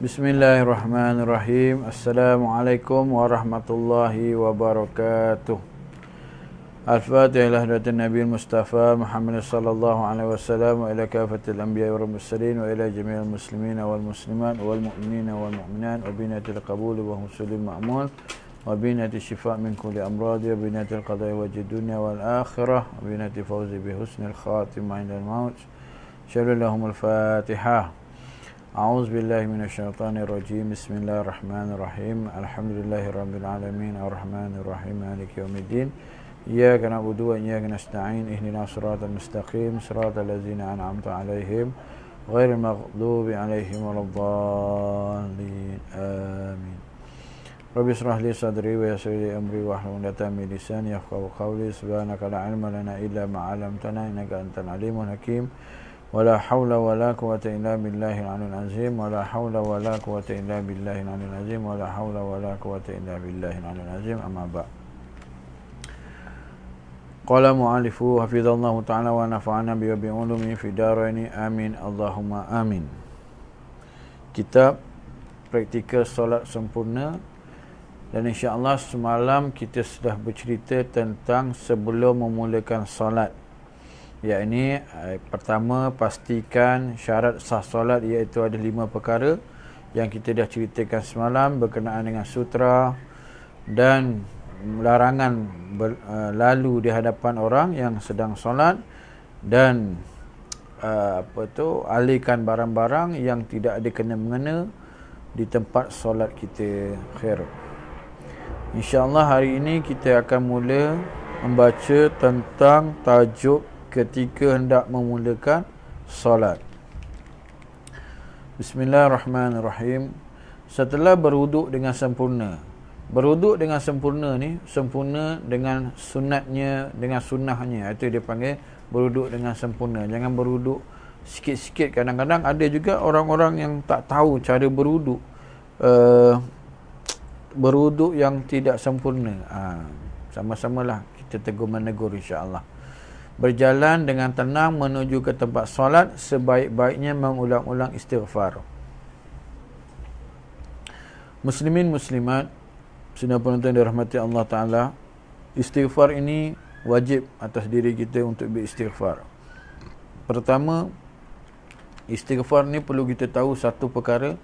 Bismillahirrahmanirrahim. Assalamualaikum warahmatullahi wabarakatuh. Al-Fatihah ila hadratin Nabi Mustafa Muhammad sallallahu alaihi wasallam wa ila kafatil anbiya wal mursalin wa ila jami'il muslimin wal muslimat wal mu'minin wal mu'minat wa binatil qabul wa husulil ma'mul wa binatil shifa' min kulli amrad wa binatil qada'i wajid dunya wal akhirah wa binatil fawzi bi husnil khatimah indal maut. Syarillahumul Fatihah. A'udzu billahi minasyaitonir rajim. Bismillahirrahmanirrahim. Alhamdulillahirabbil alamin arrahmanir rahim maliki yaumiddin. Iyyaka na'budu wa iyyaka nasta'in. Ihdinas siratal mustaqim, siratal ladzina an'amta 'alaihim ghairil maghdubi 'alaihim waladdallin. Amin. Rabbi shrah li sadri wa yassir li amri wahlul 'uqdatam min lisani yafqahu qawli. Subhanaka la 'ilma lana illa ma 'allamtana innaka antal alimul hakim. ولا حول ولا قوة إلا بالله العلي العظيم ولا حول ولا قوة إلا بالله العلي العظيم ولا حول ولا قوة إلا بالله العلي العظيم أما بعد. قال مؤلف حفظه الله تعالى ونفعنا بعلومه في الدارين آمين اللهم آمين. Kitab Praktikal Solat Sempurna, dan insya-Allah semalam kita sudah bercerita tentang sebelum memulakan solat, yakni pertama, pastikan syarat sah solat, iaitu ada 5 perkara yang kita dah ceritakan semalam berkenaan dengan sutra dan larangan lalu di hadapan orang yang sedang solat, dan alihkan barang-barang yang tidak ada kena-mengena di tempat solat kita. Khair. InsyaAllah hari ini kita akan mula membaca tentang tajuk ketika hendak memulakan solat. Bismillahirrahmanirrahim. Setelah berwuduk dengan sempurna. Berwuduk dengan sempurna ni sempurna dengan sunatnya, dengan sunnahnya. Itu dia panggil berwuduk dengan sempurna. Jangan berwuduk sikit-sikit. Kadang-kadang ada juga orang-orang yang tak tahu cara berwuduk. Berwuduk yang tidak sempurna. Sama-samalah kita tegur menegur insya-Allah. Berjalan dengan tenang menuju ke tempat solat, sebaik-baiknya mengulang-ulang istighfar. Muslimin muslimat, sedang penonton dirahmati Allah Ta'ala, istighfar ini wajib atas diri kita untuk beristighfar. Pertama, istighfar ni perlu kita tahu satu perkara,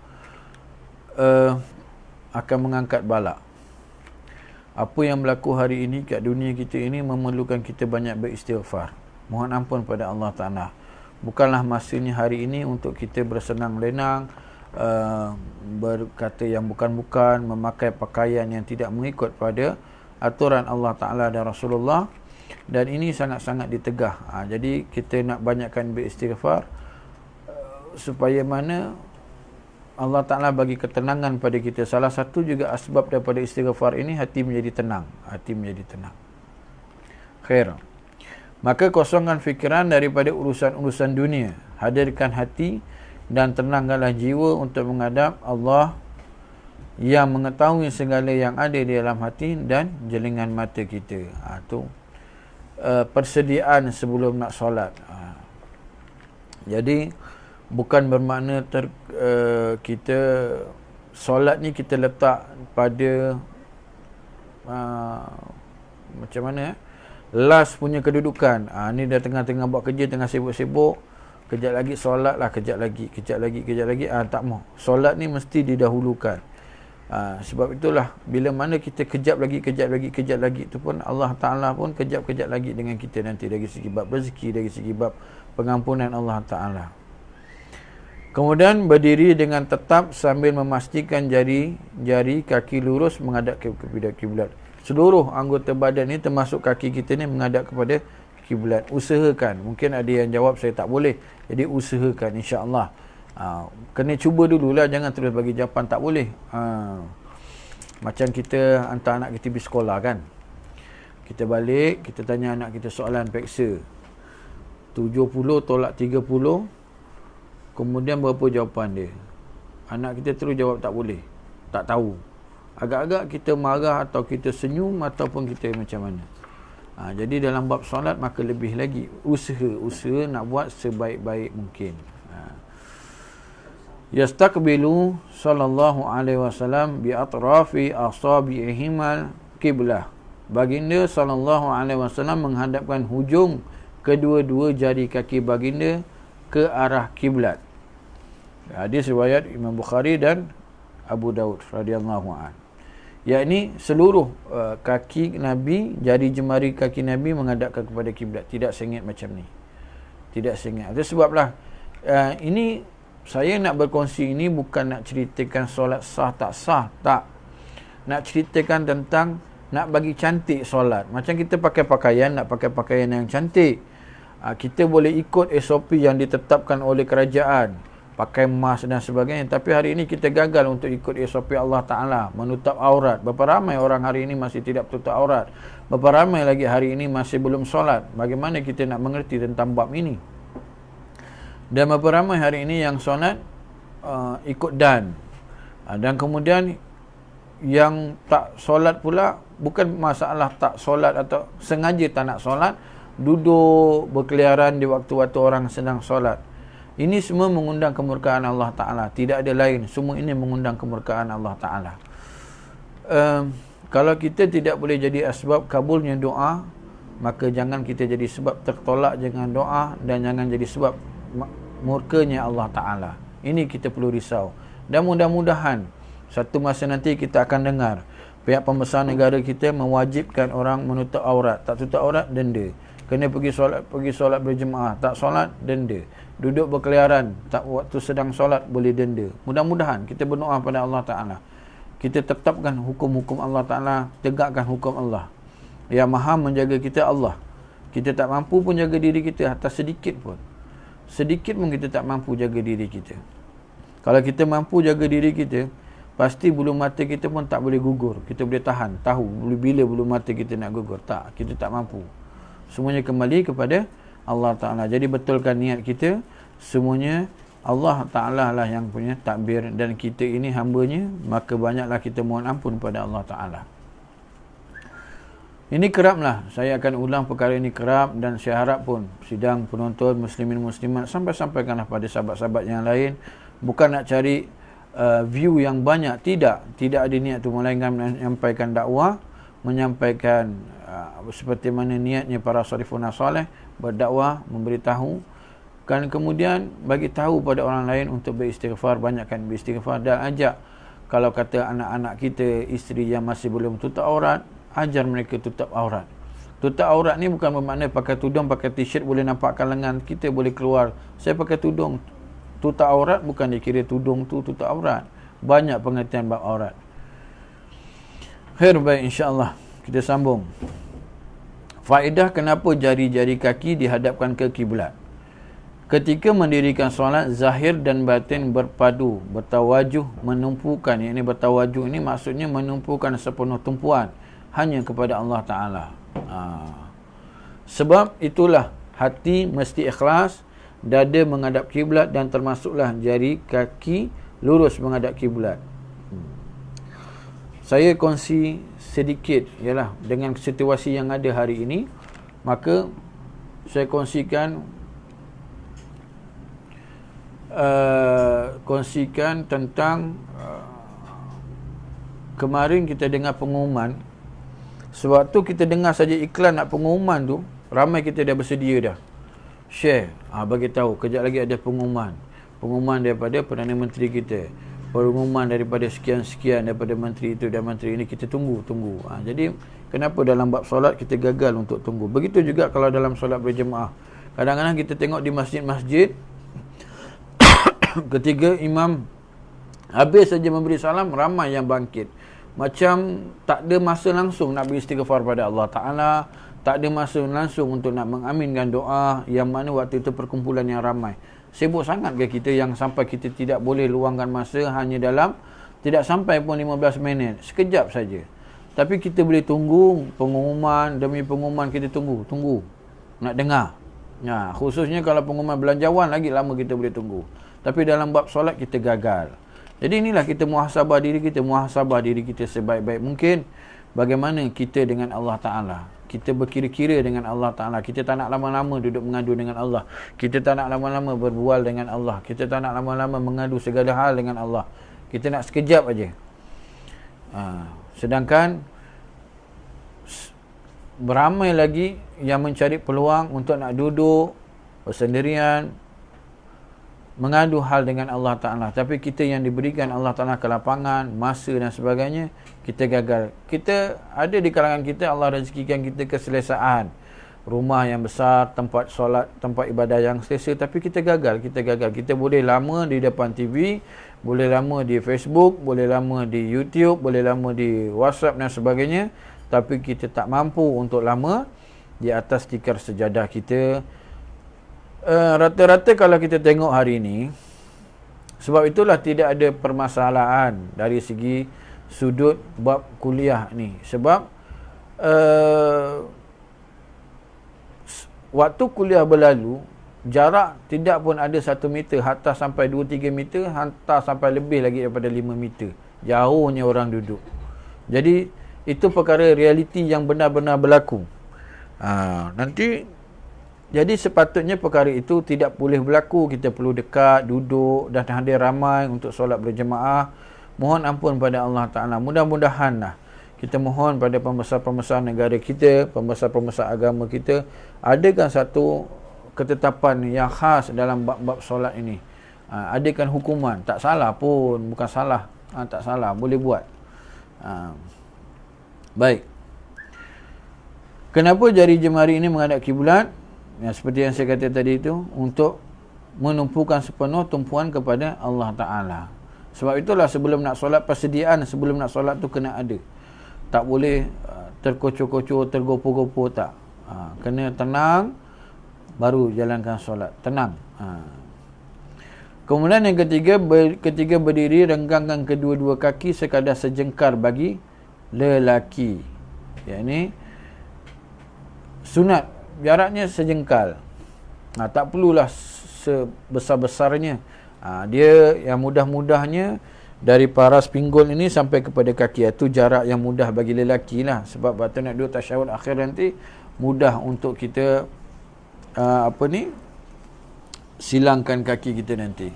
akan mengangkat bala. Apa yang berlaku hari ini kat dunia kita ini memerlukan kita banyak beristighfar. Mohon ampun pada Allah Ta'ala. Bukanlah masanya hari ini untuk kita bersenang lenang, berkata yang bukan-bukan, memakai pakaian yang tidak mengikut pada aturan Allah Ta'ala dan Rasulullah. Dan ini sangat-sangat ditegah. Jadi kita nak banyakkan beristighfar, supaya mana Allah Ta'ala bagi ketenangan pada kita. Salah satu juga asbab daripada istighfar ini, hati menjadi tenang. Hati menjadi tenang. Khair. Maka kosongkan fikiran daripada urusan-urusan dunia. Hadirkan hati dan tenangkanlah jiwa untuk menghadap Allah yang mengetahui segala yang ada di dalam hati dan jelingan mata kita. Itu persediaan sebelum nak solat. Jadi bukan bermakna kita solat ni kita letak pada macam mana last punya kedudukan. Ni dah tengah-tengah buat kerja, tengah sibuk-sibuk, kejap lagi solat lah, kejap lagi. Tak mau. Solat ni mesti didahulukan. Sebab itulah bila mana kita kejap lagi itu pun Allah Ta'ala pun kejap lagi dengan kita nanti, dari segi bab rezeki, dari segi bab pengampunan Allah Ta'ala. Kemudian berdiri dengan tetap sambil memastikan jari kaki lurus menghadap kepada kiblat. Seluruh anggota badan ni termasuk kaki kita ni menghadap kepada kiblat. Usahakan. Mungkin ada yang jawab saya tak boleh. Jadi usahakan insya-Allah. Kena cuba dululah, jangan terus bagi jawapan tak boleh. Macam kita hantar anak kita pergi sekolah kan. Kita balik, kita tanya anak kita soalan peksa. 70 tolak 30. Kemudian berapa jawapan dia? Anak kita terus jawab tak boleh, tak tahu. Agak-agak kita marah atau kita senyum ataupun kita macam mana. Jadi dalam bab solat maka lebih lagi usaha nak buat sebaik-baik mungkin. Yastaqbilu sallallahu alaihi wasallam bi atrafi asabi'ihimal qiblah. Baginda sallallahu alaihi wasallam menghadapkan hujung kedua-dua jari kaki baginda ke arah kiblat. Hadis riwayat Imam Bukhari dan Abu Daud radhiyallahu an. Yakni seluruh kaki Nabi, jari jemari kaki Nabi menghadapkan kepada kiblat, tidak sengit macam ni. Tidak sengit. Itu sebablah ini saya nak berkongsi ini bukan nak ceritakan solat sah tak sah, tak. Nak ceritakan tentang nak bagi cantik solat. Macam kita pakai pakaian, nak pakai pakaian yang cantik. Kita boleh ikut SOP yang ditetapkan oleh kerajaan, pakai mask dan sebagainya. Tapi hari ini kita gagal untuk ikut SOP Allah Ta'ala, menutup aurat. Berapa ramai orang hari ini masih tidak tutup aurat. Berapa ramai lagi hari ini masih belum solat. Bagaimana kita nak mengerti tentang bab ini? Dan berapa ramai hari ini yang solat ikut dan kemudian yang tak solat pula, bukan masalah tak solat atau sengaja tak nak solat, duduk berkeliaran di waktu-waktu orang sedang solat. Ini semua mengundang kemurkaan Allah Ta'ala. Tidak ada lain. Semua ini mengundang kemurkaan Allah Ta'ala. Kalau kita tidak boleh jadi asbab kabulnya doa, maka jangan kita jadi sebab tertolak dengan doa, dan jangan jadi sebab murkanya Allah Ta'ala. Ini kita perlu risau. Dan mudah-mudahan satu masa nanti kita akan dengar pihak pembesar negara kita mewajibkan orang menutup aurat. Tak tutup aurat, denda. Kena pergi solat berjemaah, tak solat, denda. Duduk berkeliaran, tak waktu sedang solat, boleh denda. Mudah-mudahan kita berdoa pada Allah Ta'ala, kita tetapkan hukum-hukum Allah Ta'ala, tegakkan hukum Allah. Yang maha menjaga kita Allah. Kita tak mampu pun jaga diri kita, hatta sedikit pun. Sedikit pun kita tak mampu jaga diri kita. Kalau kita mampu jaga diri kita, pasti bulu mata kita pun tak boleh gugur. Kita boleh tahan, tahu bila bulu mata kita nak gugur. Tak, kita tak mampu. Semuanya kembali kepada Allah Ta'ala. Jadi betulkan niat kita. Semuanya Allah Ta'ala lah yang punya takbir, dan kita ini hambanya, maka banyaklah kita mohon ampun pada Allah Ta'ala. Ini keraplah, saya akan ulang perkara ini kerap, dan saya harap pun sidang penonton muslimin muslimat sampaikanlah pada sahabat-sahabat yang lain. Bukan nak cari view yang banyak, tidak ada niat tu, melainkan menyampaikan dakwah, menyampaikan seperti mana niatnya para salafun salih, berdakwah, memberitahu, dan kemudian bagi tahu pada orang lain untuk beristighfar, banyakkan beristighfar, dan ajak, kalau kata anak-anak kita, isteri yang masih belum tutup aurat, ajar mereka tutup aurat. Tutup aurat ni bukan bermakna pakai tudung, pakai t-shirt boleh nampakkan lengan kita, boleh keluar. Saya pakai tudung. Tutup aurat bukan dikira tudung tu tutup aurat. Banyak pengertian bab aurat. Khair, baik, insya-Allah kita sambung. Faedah kenapa jari-jari kaki dihadapkan ke kiblat. Ketika mendirikan solat, zahir dan batin berpadu, bertawajuh, menumpukan. Yang ini bertawajuh ini maksudnya menumpukan sepenuh tumpuan hanya kepada Allah Ta'ala. Sebab itulah hati mesti ikhlas, dada menghadap kiblat, dan termasuklah jari kaki lurus menghadap kiblat. Saya kongsi sedikit ialah dengan situasi yang ada hari ini, maka saya kongsikan tentang kemarin kita dengar pengumuman. Sewaktu kita dengar saja iklan nak pengumuman tu, ramai kita dah bersedia dah share, bagi tahu kejap lagi ada pengumuman daripada Perdana Menteri kita, pengumuman daripada sekian-sekian daripada menteri itu dan menteri ini. Kita tunggu. Jadi kenapa dalam bab solat kita gagal untuk tunggu? Begitu juga kalau dalam solat berjemaah. Kadang-kadang kita tengok di masjid-masjid ketika imam habis saja memberi salam, ramai yang bangkit, macam tak ada masa langsung nak beristighfar pada Allah Ta'ala, tak ada masa langsung untuk nak mengaminkan doa, yang mana waktu itu perkumpulan yang ramai. Sibuk sangat ke kita yang sampai kita tidak boleh luangkan masa hanya dalam, tidak sampai pun 15 minit, sekejap saja. Tapi kita boleh tunggu pengumuman demi pengumuman, kita tunggu nak dengar. Khususnya kalau pengumuman belanjawan, lagi lama kita boleh tunggu. Tapi dalam bab solat kita gagal. Jadi inilah kita muhasabah diri kita sebaik-baik mungkin. Bagaimana kita dengan Allah Ta'ala. kita berkira-kira dengan Allah Ta'ala. Kita tak nak lama-lama duduk mengadu dengan Allah. Kita tak nak lama-lama berbual dengan Allah. Kita tak nak lama-lama mengadu segala hal dengan Allah. Kita nak sekejap aja. Sedangkan beramai lagi yang mencari peluang untuk nak duduk bersendirian mengadu hal dengan Allah Ta'ala. Tapi kita yang diberikan Allah Ta'ala kelapangan, masa dan sebagainya, kita gagal. Kita ada di kalangan kita, Allah rezekikan kita keselesaan, rumah yang besar, tempat solat, tempat ibadah yang selesa, tapi kita gagal. Kita boleh lama di depan TV, boleh lama di Facebook, boleh lama di YouTube, boleh lama di WhatsApp dan sebagainya, tapi kita tak mampu untuk lama di atas tikar sejadah kita. Rata-rata kalau kita tengok hari ini, sebab itulah tidak ada permasalahan dari segi sudut bab kuliah ni. Sebab waktu kuliah berlalu, jarak tidak pun ada 1 meter, hantar sampai 2-3 meter, hantar sampai lebih lagi daripada 5 meter. Jauhnya orang duduk. Jadi itu perkara realiti yang benar-benar berlaku. Jadi sepatutnya perkara itu tidak boleh berlaku. Kita perlu dekat, duduk dan hadir ramai untuk solat berjemaah. Mohon ampun pada Allah Ta'ala. Mudah-mudahanlah kita mohon pada pembesar-pembesar negara kita, pembesar-pembesar agama kita, adakan satu ketetapan yang khas dalam bab-bab solat ini. Adakan hukuman. Tak salah pun, bukan salah. Tak salah, boleh buat. Baik. Kenapa jari jemari ini menghadap kiblat? Ya, seperti yang saya kata tadi itu, untuk menumpukan sepenuh tumpuan kepada Allah Ta'ala. Sebab itulah sebelum nak solat, persediaan sebelum nak solat tu kena ada. Tak boleh terkocor-kocor, tergopoh-gopoh, tak. Kena tenang, baru jalankan solat. Tenang. Kemudian yang ketiga berdiri, renggangkan kedua-dua kaki sekadar sejengkar bagi lelaki. Yang ini sunat, jaraknya sejengkal. Tak perlulah sebesar-besarnya. Dia yang mudah-mudahnya dari paras pinggul ini sampai kepada kaki. Itu jarak yang mudah bagi lelaki lah. Sebab waktu nak duduk tasyahud akhir nanti, mudah untuk kita silangkan kaki kita nanti.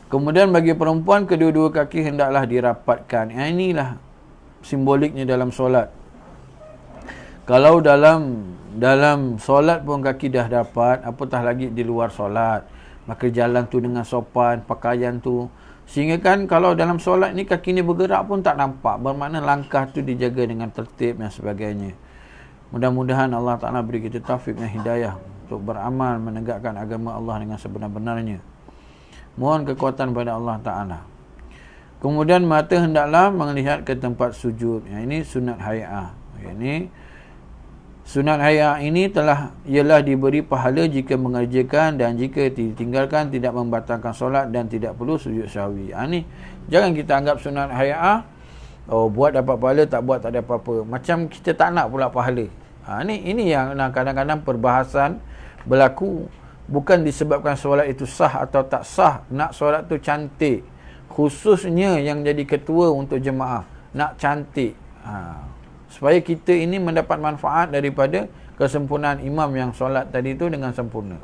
Kemudian bagi perempuan, kedua-dua kaki hendaklah dirapatkan. Inilah simboliknya dalam solat. Kalau dalam solat pun kaki dah dapat, apatah lagi di luar solat. Maka jalan tu dengan sopan, pakaian tu. Sehingga kan kalau dalam solat ni kaki ni bergerak pun tak nampak. Bermakna langkah tu dijaga dengan tertib dan sebagainya. Mudah-mudahan Allah Ta'ala beri kita taufik dan hidayah untuk beramal, menegakkan agama Allah dengan sebenar-benarnya. Mohon kekuatan pada Allah Ta'ala. Kemudian mata hendaklah melihat ke tempat sujud. Yang ini sunat hay'ah. Yang ini sunat hay'ah ini ialah diberi pahala jika mengerjakan, dan jika ditinggalkan tidak membatalkan solat dan tidak perlu sujud sahwi. Ni jangan kita anggap sunat hay'ah, buat dapat pahala, tak buat tak ada apa-apa. Macam kita tak nak pula pahala. Ini yang kadang-kadang perbahasan berlaku. Bukan disebabkan solat itu sah atau tak sah. Nak solat tu cantik. Khususnya yang jadi ketua untuk jemaah, nak cantik. Supaya kita ini mendapat manfaat daripada kesempurnaan imam yang solat tadi itu dengan sempurna.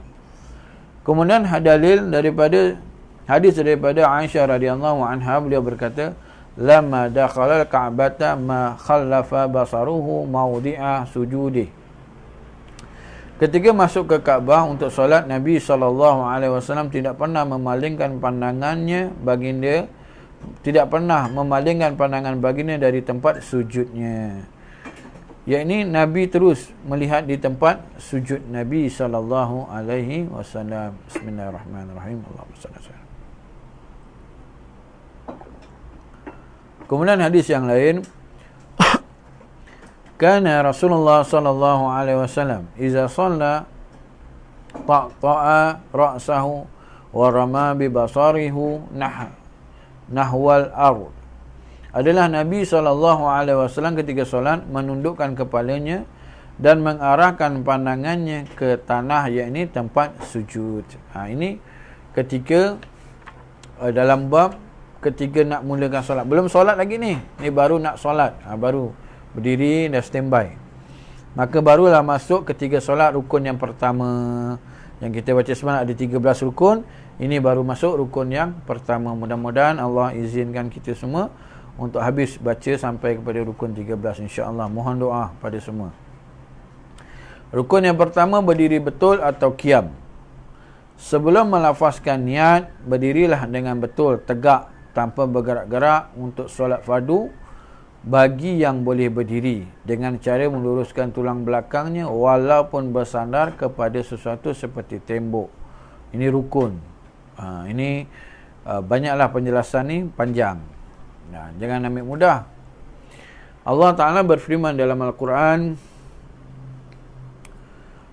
Kemudian dalil daripada hadis daripada Aisyah radhiyallahu anha, beliau berkata, "Lamma dakhala al-Ka'bata ma khallafa basaruhu mawdi'a sujudih." Ketika masuk ke Kaabah untuk solat, Nabi SAW tidak pernah memalingkan pandangannya baginda, tidak pernah memalingkan pandangan baginda dari tempat sujudnya. Yakni Nabi terus melihat di tempat sujud Nabi SAW. Bismillahirrahmanirrahim. Allahumma salli alaihi. Kemudian hadis yang lain, kana Rasulullah sallallahu alaihi wasallam idza shalla taqta'a ra'sahu wa rama bi basarihi nahwal ard. Adalah Nabi SAW ketika solat menundukkan kepalanya dan mengarahkan pandangannya ke tanah, yakni tempat sujud. Ini ketika dalam bab ketika nak mulakan solat. Belum solat lagi ni baru nak solat. Baru berdiri dan standby. maka barulah masuk ketiga solat rukun yang pertama. Yang kita baca semalam ada 13 rukun, ini baru masuk rukun yang pertama. Mudah-mudahan Allah izinkan kita semua untuk habis baca sampai kepada rukun 13 insya-Allah. Mohon doa pada semua. Rukun yang pertama, berdiri betul atau qiyam. Sebelum melafazkan niat, berdirilah dengan betul, tegak, tanpa bergerak-gerak untuk solat fardu bagi yang boleh berdiri, dengan cara meluruskan tulang belakangnya walaupun bersandar kepada sesuatu seperti tembok. Ini rukun. Ini banyaklah penjelasan ni, panjang. Jangan ambil mudah. Allah Ta'ala berfirman dalam Al-Quran,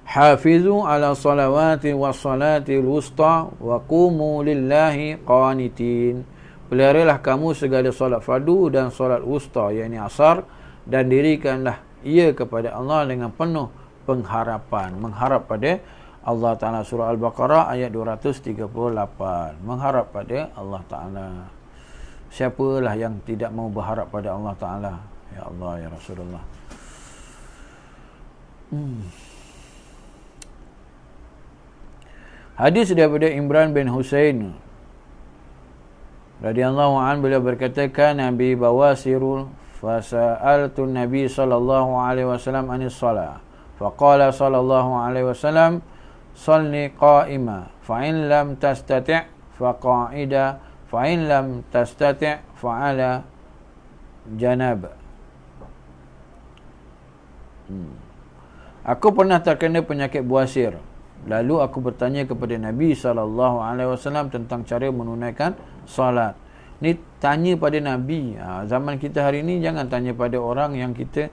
Hafizu ala salawati wa salati wusta wa qumu lillahi qanitin. Peliharalah kamu segala solat fardu dan solat wusta, yakni asar, dan dirikanlah ia kepada Allah dengan penuh pengharapan. Mengharap pada Allah Ta'ala. Surah Al-Baqarah ayat 238. Mengharap pada Allah Ta'ala. Siapalah yang tidak mau berharap pada Allah Ta'ala? Ya Allah, ya Rasulullah. Hadis daripada Imran bin Husain radhiyallahu anhu, beliau berkata, kana Nabi bawasirul fasa'altu Nabi sallallahu alaihi wasallam anis salat. Faqala sallallahu alaihi wasallam, salli qa'ima, fa in lam tastati' fa qa'ida, fa in lam tastati' fa 'ala janab. Aku pernah terkena penyakit buasir. Lalu aku bertanya kepada Nabi SAW tentang cara menunaikan solat. Ni tanya pada Nabi. Zaman kita hari ni jangan tanya pada orang yang kita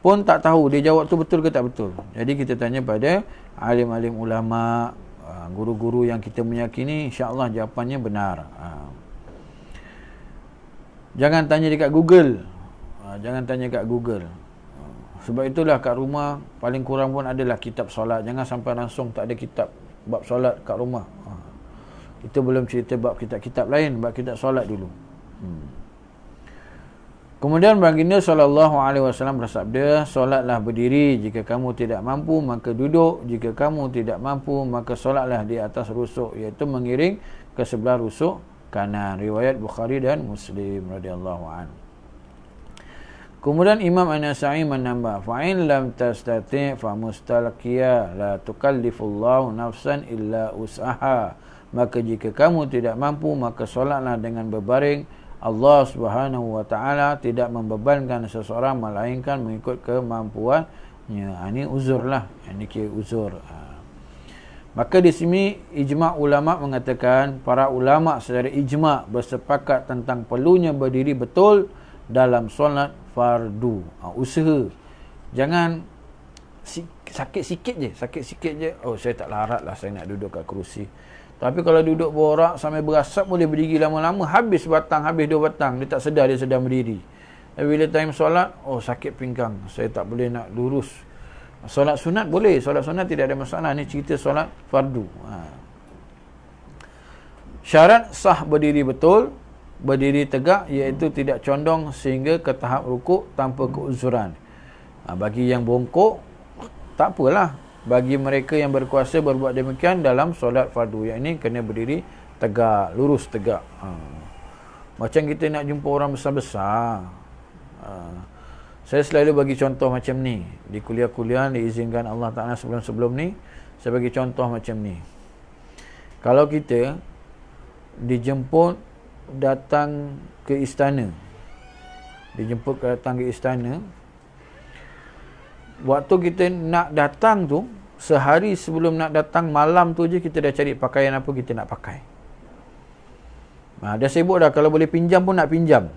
pun tak tahu dia jawab tu betul ke tak betul. Jadi kita tanya pada alim-alim ulama, guru-guru yang kita meyakini, insya-Allah jawapannya benar. Jangan tanya dekat Google. Jangan tanya kat Google. Sebab itulah kat rumah paling kurang pun adalah kitab solat. Jangan sampai langsung tak ada kitab bab solat kat rumah. Itu belum cerita bab kitab-kitab lain, bab kitab solat dulu. Kemudian baginda SAW bersabda, solatlah berdiri, jika kamu tidak mampu maka duduk, jika kamu tidak mampu maka solatlah di atas rusuk, iaitu mengiring ke sebelah rusuk kanan. Riwayat Bukhari dan Muslim radhiyallahu anhu. Kemudian Imam An-Nasa'i menambah, fa'in lam tastati' fa mustalqiya la tukallifullahu nafsan illa usaha. Maka jika kamu tidak mampu maka solatlah dengan berbaring. Allah Subhanahu wa taala tidak membebankan seseorang melainkan mengikut kemampuannya. Ini uzurlah, ini kira uzur. Maka di sini ijma' ulama mengatakan, para ulama secara ijma' bersepakat tentang perlunya berdiri betul dalam solat fardu. Usaha. Jangan sakit sikit je. Oh, saya tak larat lah saya nak duduk kat kerusi. Tapi kalau duduk borak sampai berasap boleh berdiri lama-lama, habis batang, habis 2 batang, dia tak sedar dia sedang berdiri. Tapi bila time solat, oh sakit pinggang, saya tak boleh nak lurus. Solat sunat boleh, solat sunat tidak ada masalah. Ni cerita solat fardu. Syarat sah berdiri betul, berdiri tegak, iaitu tidak condong sehingga ke tahap rukuk tanpa keuzuran. Bagi yang bongkok, tak apalah. Bagi mereka yang berkuasa berbuat demikian dalam solat fardu, yang ini kena berdiri tegak, lurus tegak. Macam kita nak jumpa orang besar-besar. Saya selalu bagi contoh macam ni. Di kuliah-kuliah diizinkan Allah Ta'ala sebelum-sebelum ni, saya bagi contoh macam ni. Kalau kita dijemput datang ke istana, datang ke istana, waktu kita nak datang tu, sehari sebelum nak datang, malam tu je kita dah cari pakaian apa kita nak pakai. Dah sibuk dah, kalau boleh pinjam pun nak pinjam.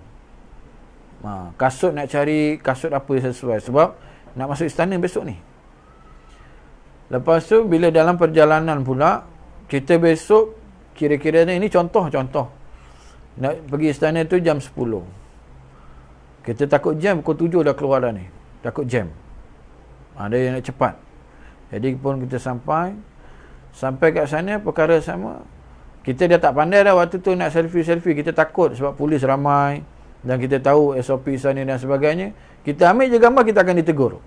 Kasut nak cari kasut apa sesuai, sebab nak masuk istana besok ni. Lepas tu bila dalam perjalanan pula, kita besok kira-kira ni, ini contoh nak pergi istana tu jam 10. Kita takut jam, pukul 7 dah keluar dah ni, takut jam. Ada yang nak cepat. Jadi pun kita sampai kat sana, perkara sama. Kita dah tak pandai dah waktu tu nak selfie. Kita takut sebab polis ramai dan kita tahu SOP sana dan sebagainya. Kita ambil je gambar, kita akan ditegur.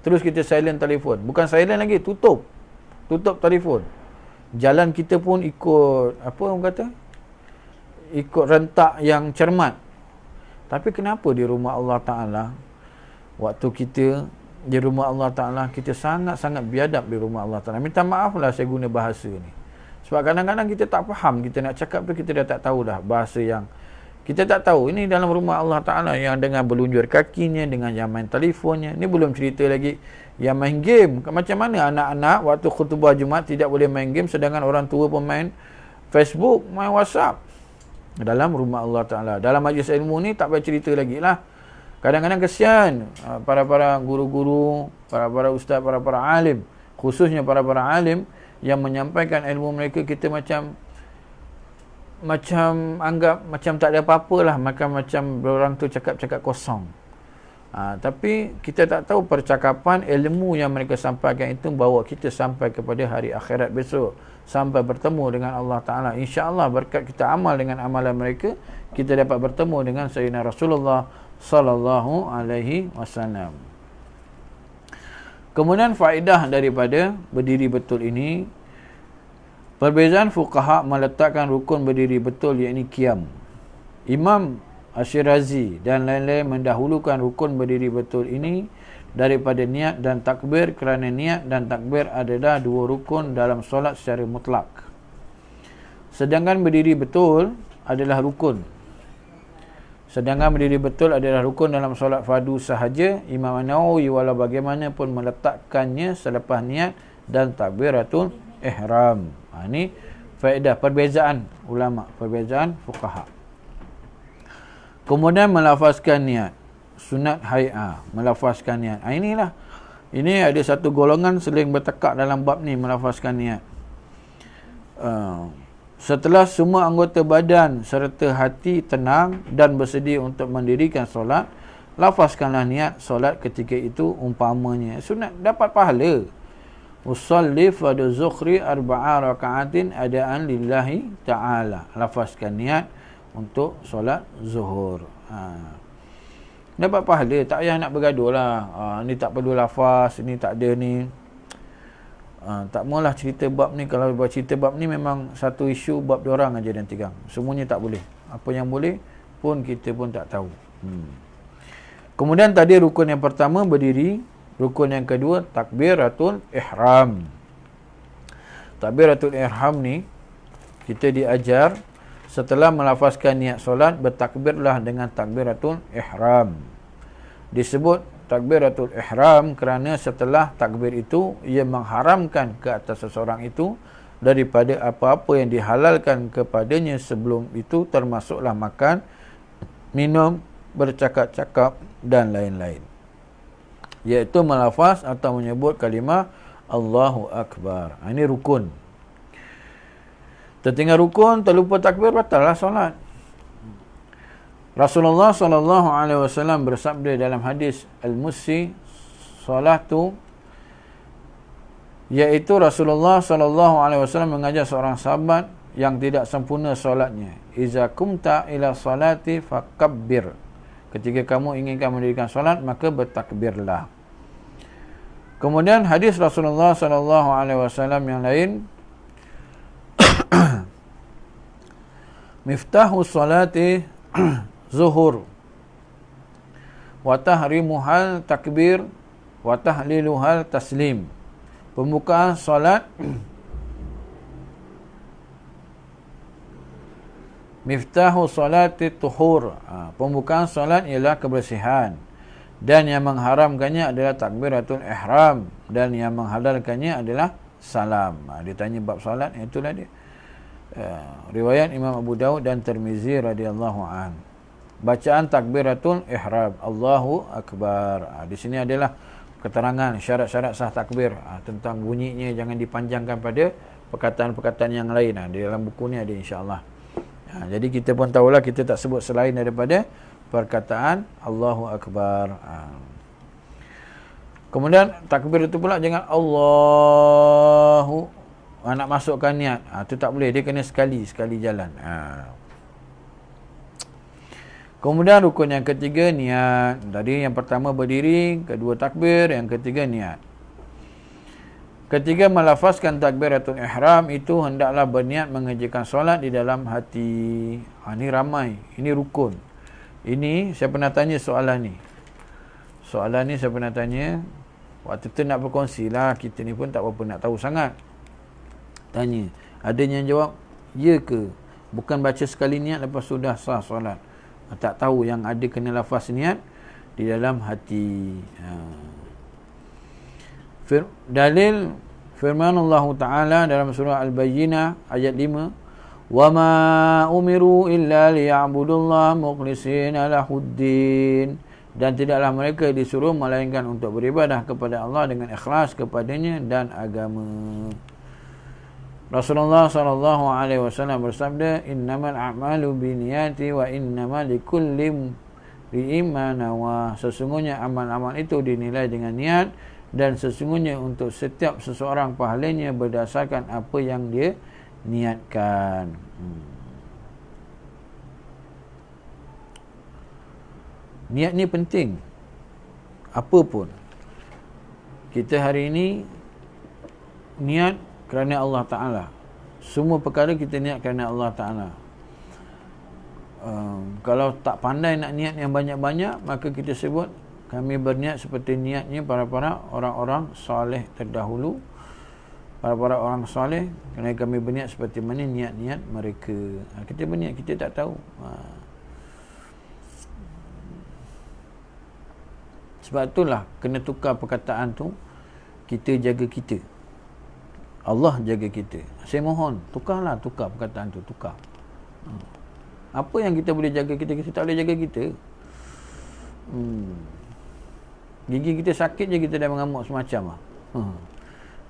terus kita silent telefon. Bukan silent lagi, tutup telefon. Jalan kita pun ikut, apa orang kata, ikut rentak yang cermat. Tapi kenapa di rumah Allah Ta'ala, waktu kita di rumah Allah Ta'ala, kita sangat-sangat biadab di rumah Allah Ta'ala. Minta maaf lah saya guna bahasa ni, sebab kadang-kadang kita tak faham. Kita nak cakap tu, kita dah tak tahu dah bahasa yang kita tak tahu. Ini dalam rumah Allah Ta'ala yang dengan berlunjur kakinya, dengan yang main telefonnya. Ni belum cerita lagi yang main game. Macam mana anak-anak waktu khutbah Jumaat tidak boleh main game, sedangkan orang tua pun main Facebook, main WhatsApp dalam rumah Allah Ta'ala. Dalam majlis ilmu ni tak payah cerita lagi lah. Kadang-kadang kesian para-para guru-guru, para-para ustaz, para-para alim, khususnya para-para alim yang menyampaikan ilmu mereka, kita macam anggap macam tak ada apa-apa lah, macam orang tu cakap-cakap kosong. Tapi kita tak tahu percakapan ilmu yang mereka sampaikan itu bawa kita sampai kepada hari akhirat besok, sampai bertemu dengan Allah Ta'ala. InsyaAllah berkat kita amal dengan amalan mereka, kita dapat bertemu dengan Sayyidina Rasulullah Sallallahu Alaihi Wasallam. Kemudian faedah daripada berdiri betul ini, perbezaan fuqaha meletakkan rukun berdiri betul, iaitu qiyam. Imam Asy-Syirazi dan lain-lain mendahulukan rukun berdiri betul ini daripada niat dan takbir, kerana niat dan takbir adalah dua rukun dalam solat secara mutlak. Sedangkan berdiri betul adalah rukun. Dalam solat fardu sahaja. Imam An-Nawawi walau bagaimanapun meletakkannya selepas niat dan takbiratul ihram. Ini faedah perbezaan ulama, perbezaan fuqaha. Kemudian melafazkan niat, sunat hay'ah, melafazkan niat. Ini ada satu golongan seling bertekak dalam bab ni, melafazkan niat. Setelah semua anggota badan serta hati tenang dan bersedia untuk mendirikan solat, lafazkanlah niat solat ketika itu, umpamanya sunat, dapat pahala. Usalli fadu zukhri arba'a raka'atin adaan lillahi ta'ala. Lafazkan niat untuk solat zuhur. Dapat pahala, tak payah nak bergaduh lah. Ni tak perlu lafaz, ni tak ada ni. Tak maulah cerita bab ni. Kalau buat cerita bab ni memang satu isu bab diorang aja dan tigang. Semuanya tak boleh. Apa yang boleh pun kita pun tak tahu. Kemudian tadi rukun yang pertama berdiri. Rukun yang kedua takbiratul ihram. Takbiratul ihram ni kita diajar setelah melafazkan niat solat, bertakbirlah dengan takbiratul ihram. Disebut takbiratul ihram kerana setelah takbir itu ia mengharamkan ke atas seseorang itu daripada apa-apa yang dihalalkan kepadanya sebelum itu, termasuklah makan, minum, bercakap-cakap dan lain-lain, iaitu melafaz atau menyebut kalimah Allahu Akbar. Ini rukun. Tertinggal rukun, terlupa takbir, batallah solat. Rasulullah sallallahu alaihi wasallam bersabda dalam hadis Al-Mussi salatu, iaitu Rasulullah sallallahu alaihi wasallam mengajar seorang sahabat yang tidak sempurna solatnya, iza kumta ila salati fakabbir. Ketika kamu inginkan mendirikan solat, maka bertakbirlah. Kemudian hadis Rasulullah sallallahu alaihi wasallam yang lain, miftahu salati zuhur wa tahrimuhal takbir wa tahliluhal taslim. Pembukaan solat, miftahu salati tuhur, pembukaan solat ialah kebersihan, dan yang mengharamkannya adalah takbiratul ihram, dan yang menghalalkannya adalah salam. Dia tanya bab solat, itulah dia. Riwayat Imam Abu Daud dan Tirmizi radhiyallahu an. Bacaan takbiratul ihram, Allahu Akbar. Di sini adalah keterangan syarat-syarat sah takbir. Tentang bunyinya jangan dipanjangkan pada perkataan-perkataan yang lain. Di dalam buku ni ada insya-Allah. Jadi kita pun tahulah, kita tak sebut selain daripada perkataan Allahu Akbar. Kemudian takbir itu pula jangan Allahu, nak masukkan niat, tu tak boleh. Dia kena sekali jalan. Kemudian rukun yang ketiga niat. Tadi yang pertama berdiri, kedua takbir, yang ketiga niat. Ketiga melafazkan takbiratul ihram itu hendaklah berniat mengerjakan solat di dalam hati. Ini ramai, ini rukun. Ini saya pernah tanya soalan ni. Soalan ni saya pernah tanya. Waktu tu nak berkongsi lah, kita ni pun tak berapa nak tahu sangat. Tanya, ada yang jawab ya ke? Bukan baca sekali niat lepas sudah sah solat. Tak tahu yang ada kena lafaz niat di dalam hati. Dalil firman Allah Ta'ala dalam surah Al-Bayyinah ayat 5, wa ma umiru illa liya'budullaha mukhlishina lahuddin, dan tidaklah mereka disuruh melainkan untuk beribadah kepada Allah dengan ikhlas kepadanya dan agama. Rasulullah SAW bersabda, innamal a'malu binniyati wa innamal likulli imri'in ma nawa. Sesungguhnya amal-amal itu dinilai dengan niat, dan sesungguhnya untuk setiap seseorang pahalanya berdasarkan apa yang dia niatkan. Niat ni penting. Apa pun kita hari ini niat kerana Allah Ta'ala. Semua perkara kita niat kerana Allah Ta'ala. Kalau tak pandai nak niat yang banyak-banyak, maka kita sebut kami berniat seperti niatnya para-para orang-orang soleh terdahulu. Para-para orang soleh, kerana kami berniat seperti mana niat-niat mereka. Kita berniat, kita tak tahu. Sebab itulah kena tukar perkataan tu. Kita jaga kita, Allah jaga kita. Saya mohon, tukar perkataan tu, tukar. Apa yang kita boleh jaga kita, kita tak boleh jaga kita. Gigi kita sakit je kita dah mengamuk semacam lah.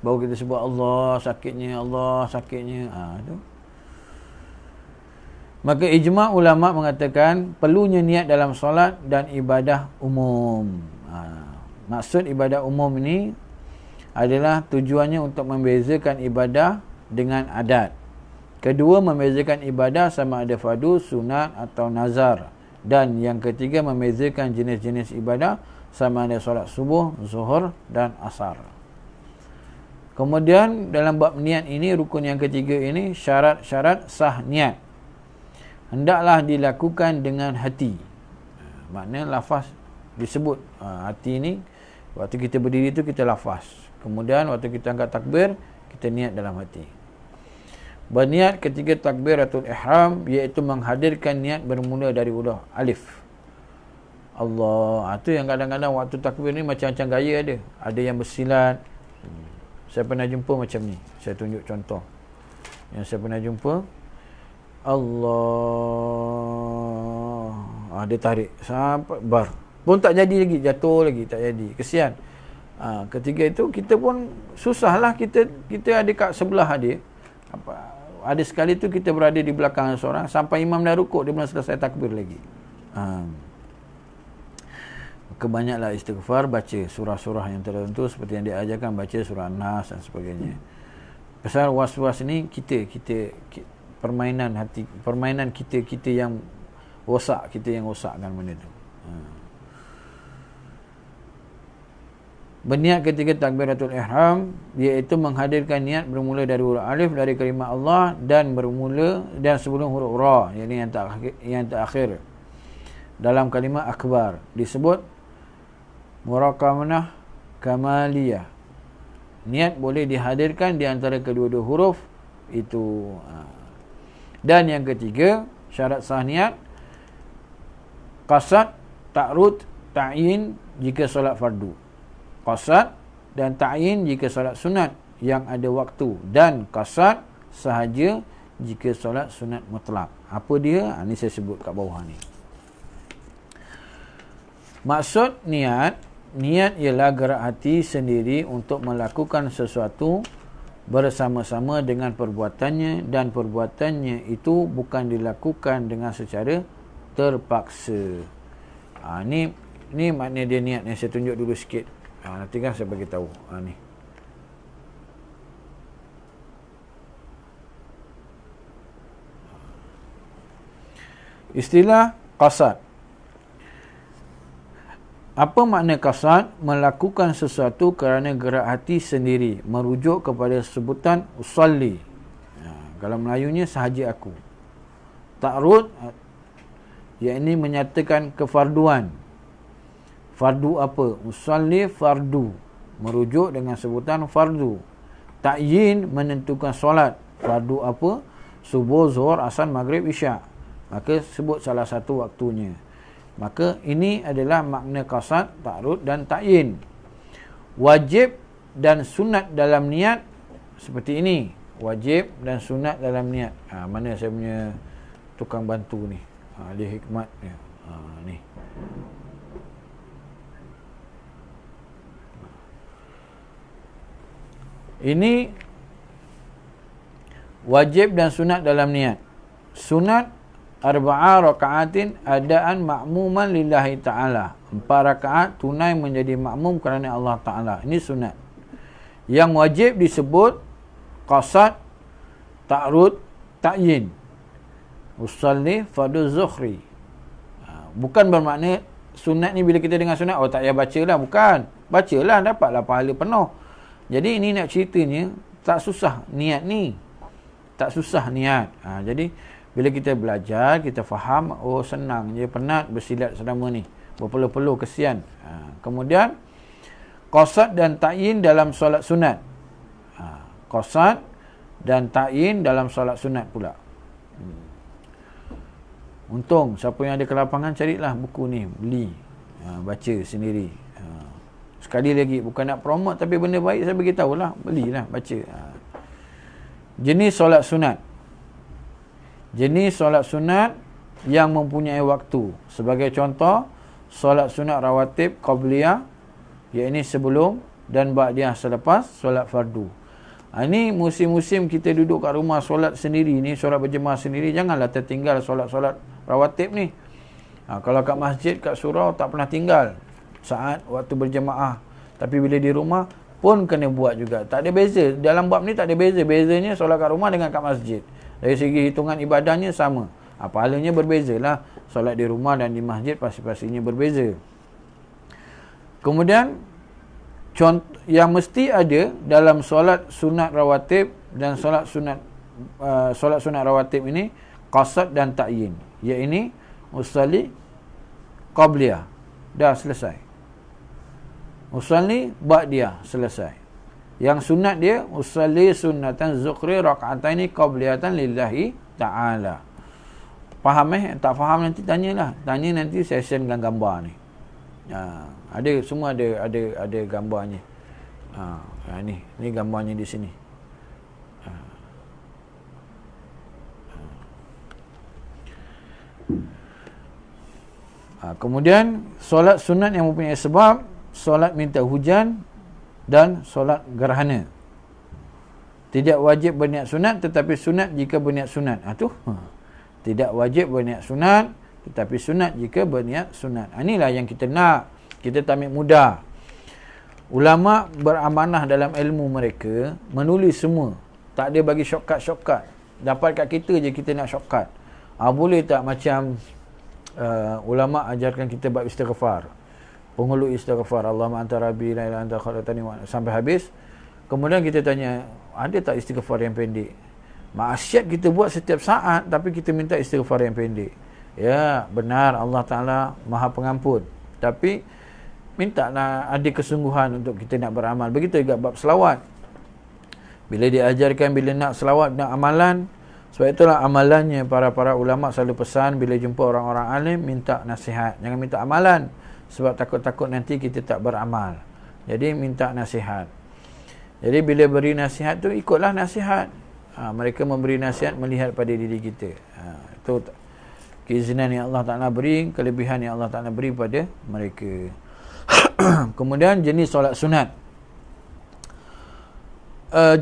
Baru kita sebut Allah sakitnya, Allah sakitnya. Tu. Maka ijma' ulama' mengatakan perlunya niat dalam solat dan ibadah umum. Maksud ibadah umum ini adalah tujuannya untuk membezakan ibadah dengan adat. Kedua, membezakan ibadah sama ada fardu, sunat atau nazar. Dan yang ketiga, membezakan jenis-jenis ibadah sama ada solat subuh, zuhur dan asar. Kemudian dalam bab niat ini, rukun yang ketiga ini, syarat-syarat sah niat hendaklah dilakukan dengan hati. Maknanya lafaz disebut. Hati ni waktu kita berdiri tu kita lafaz. Kemudian waktu kita angkat takbir, kita niat dalam hati. Berniat ketika takbiratul ihram, iaitu menghadirkan niat bermula dari huruf alif. Allah. Itu yang kadang-kadang waktu takbir ni macam-macam gaya ada. Ada yang bersilat. Saya pernah jumpa macam ni. Saya tunjuk contoh. Yang saya pernah jumpa, Allah. Dia tarik sampai bar. Pun tak jadi lagi, jatuh lagi, tak jadi. Kesian. Ketika itu kita pun susahlah, kita ada kat sebelah dia. Ada sekali tu kita berada di belakang seorang sampai imam dah rukuk, dia belum selesai takbir lagi. Kebanyaklah istighfar, baca surah-surah yang tertentu seperti yang diajarkan, baca surah Nas dan sebagainya. Pasal was-was ni kita permainan hati, permainan kita yang rosak, kita yang rosakkan benda tu. Berniat ketika takbiratul ihram, iaitu menghadirkan niat bermula dari huruf alif dari kalimah Allah dan sebelum huruf ra, yakni yang terakhir dalam kalimah akbar, disebut muraqamanah kamaliyah. Niat boleh dihadirkan di antara kedua-dua huruf itu. Dan yang ketiga, syarat sah niat, qasad, ta'rud, ta'yin jika solat fardu. Qasad dan ta'yin jika solat sunat yang ada waktu, dan qasad sahaja jika solat sunat mutlak. Apa dia? Ini saya sebut kat bawah ni. Maksud niat ialah gerak hati sendiri untuk melakukan sesuatu bersama-sama dengan perbuatannya, dan perbuatannya itu bukan dilakukan dengan secara terpaksa. Ni makna dia niat yang saya tunjuk dulu sikit. Nanti kan saya bagi tahu. Ni. Istilah qasad. Apa makna qasad? Melakukan sesuatu kerana gerak hati sendiri, merujuk kepada sebutan usalli. Kalau Melayunya sahaja aku. Ta'rud, yakni menyatakan kefarduan. Fardu apa? Usalli fardu, merujuk dengan sebutan fardu. Ta'yin, menentukan solat. Fardu apa? Subuh, zuhur, asar, maghrib, isyak. Maka sebut salah satu waktunya. Maka ini adalah makna qasad, ta'rud dan ta'yin. Wajib dan sunat dalam niat seperti ini. Wajib dan sunat dalam niat. Mana saya punya tukang bantu ni? Dia hikmat ni. Ni. Ini wajib dan sunat dalam niat. Sunat arba'a raka'atin adaan ma'muman lillahi ta'ala. 4 rakaat tunai menjadi makmum kerana Allah Ta'ala. Ini sunat. Yang wajib disebut qasad, ta'rud, ta'yin. Usalli fardu zuhri. Bukan bermakna sunat ni bila kita dengar sunat, oh tak payah baca lah. Bukan. Bacalah, dapatlah pahala penuh. Jadi ini nak ceritanya, tak susah niat ni. Tak susah niat. Jadi bila kita belajar, kita faham, oh senang je, penat bersilat selama ni, berpeluh-peluh, kesian. Kemudian qasad dan ta'yin dalam solat sunat. Qasad dan ta'yin dalam solat sunat pula. Untung siapa yang ada kelapangan, carilah buku ni, beli, baca sendiri. Sekali lagi, bukan nak promote, tapi benda baik saya beritahu lah, belilah, baca. Jenis solat sunat. Jenis solat sunat yang mempunyai waktu. Sebagai contoh, solat sunat rawatib qabliyah, iaitu sebelum dan ba'diyah, selepas solat fardu. Ini musim-musim kita duduk kat rumah solat sendiri ni, solat berjemaah sendiri, janganlah tertinggal solat-solat rawatib ni. Kalau kat masjid, kat surau, tak pernah tinggal saat waktu berjemaah. Tapi bila di rumah pun kena buat juga. Tak ada beza. Dalam bab ni tak ada beza. Bezanya solat kat rumah dengan kat masjid. Dari segi hitungan ibadahnya sama. Pahalanya berbezalah. Solat di rumah dan di masjid pasti-pastinya berbeza. Kemudian contoh yang mesti ada dalam solat sunat rawatib dan solat sunat rawatib ini, qasad dan ta'yin. Iaitu usalli qabliyah. Dah selesai. Usalli ba'diyah, selesai. Yang sunat dia usalli sunnatan zuhri raka'ataini qabliyatan lillahi ta'ala. Faham tak faham nanti tanyalah. Tanya nanti session dengan gambar ni. Ada semua ada gambarnya. Ni gambarnya di sini. Kemudian solat sunat yang mempunyai sebab, solat minta hujan dan solat gerhana. Tidak wajib berniat sunat, tetapi sunat jika berniat sunat. Tidak wajib berniat sunat, tetapi sunat jika berniat sunat. Inilah yang kita nak. Kita tak ambil mudah. Ulama beramanah dalam ilmu mereka, menulis semua. Tak ada bagi shortcut. Dapat kat kita je kita nak shortcut. Boleh tak macam ulama ajarkan kita bab istighfar, penghulu istighfar, Allahumma anta rabbi la ilaha anta khalaqtani sampai habis. Kemudian kita tanya, ada tak istighfar yang pendek? Maksiat kita buat setiap saat, tapi kita minta istighfar yang pendek. Ya, benar, Allah Ta'ala Maha Pengampun, tapi mintalah ada kesungguhan untuk kita nak beramal. Begitu juga bab selawat. Bila diajarkan, bila nak selawat, nak amalan. Sebab itulah amalannya para ulama selalu pesan bila jumpa orang-orang alim, minta nasihat. Jangan minta amalan. Sebab takut-takut nanti kita tak beramal. Jadi minta nasihat. Jadi bila beri nasihat tu, ikutlah nasihat. Mereka memberi nasihat melihat pada diri kita. Itu keizinan yang Allah Ta'ala beri, kelebihan yang Allah Ta'ala beri pada mereka. Kemudian jenis solat sunat.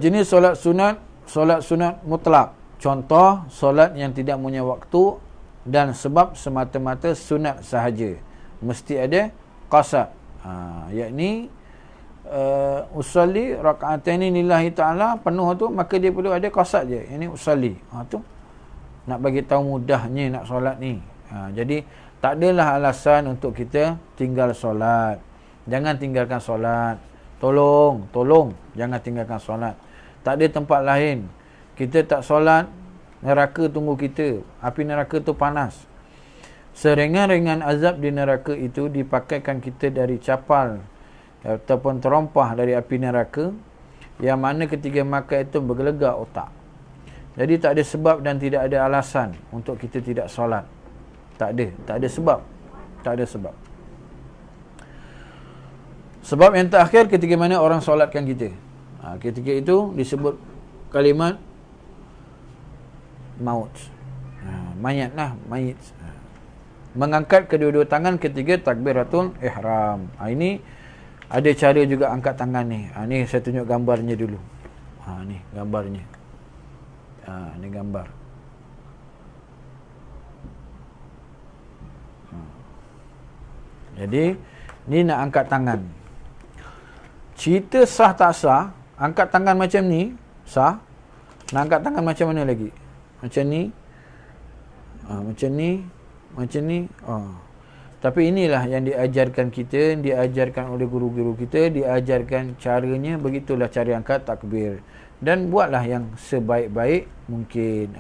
Jenis solat sunat mutlak. Contoh, solat yang tidak punya waktu dan sebab semata-mata sunat sahaja. Mesti ada qasad. Yakni usalli raka'ataini lillahi ta'ala, penuh tu, maka dia perlu ada qasad je. Ini usalli. Tu nak bagi tahu mudahnya nak solat ni. Jadi tak adalah alasan untuk kita tinggal solat. Jangan tinggalkan solat. Tolong jangan tinggalkan solat. Tak ada tempat lain. Kita tak solat, neraka tunggu kita. Api neraka tu panas. Seringan-ringan azab di neraka itu dipakaikan kita dari capal ataupun terompah dari api neraka, yang mana ketika makan itu bergelegak otak. Jadi tak ada sebab dan tidak ada alasan untuk kita tidak solat. Tak ada sebab. Sebab yang terakhir ketika mana orang solatkan kita. Ketika itu disebut kalimat maut. Mayit. Mengangkat kedua-dua tangan ketika takbiratul ihram. Ini ada cara juga angkat tangan ni. Ni saya tunjuk gambarnya dulu. Ni gambarnya. Ni gambar. Jadi ni nak angkat tangan. Cerita sah tak sah, angkat tangan macam ni sah. Nak angkat tangan macam mana lagi? Macam ni. Macam ni. Tapi inilah yang diajarkan kita, diajarkan oleh guru-guru kita, diajarkan caranya, begitulah cara angkat takbir. Dan buatlah yang sebaik-baik mungkin.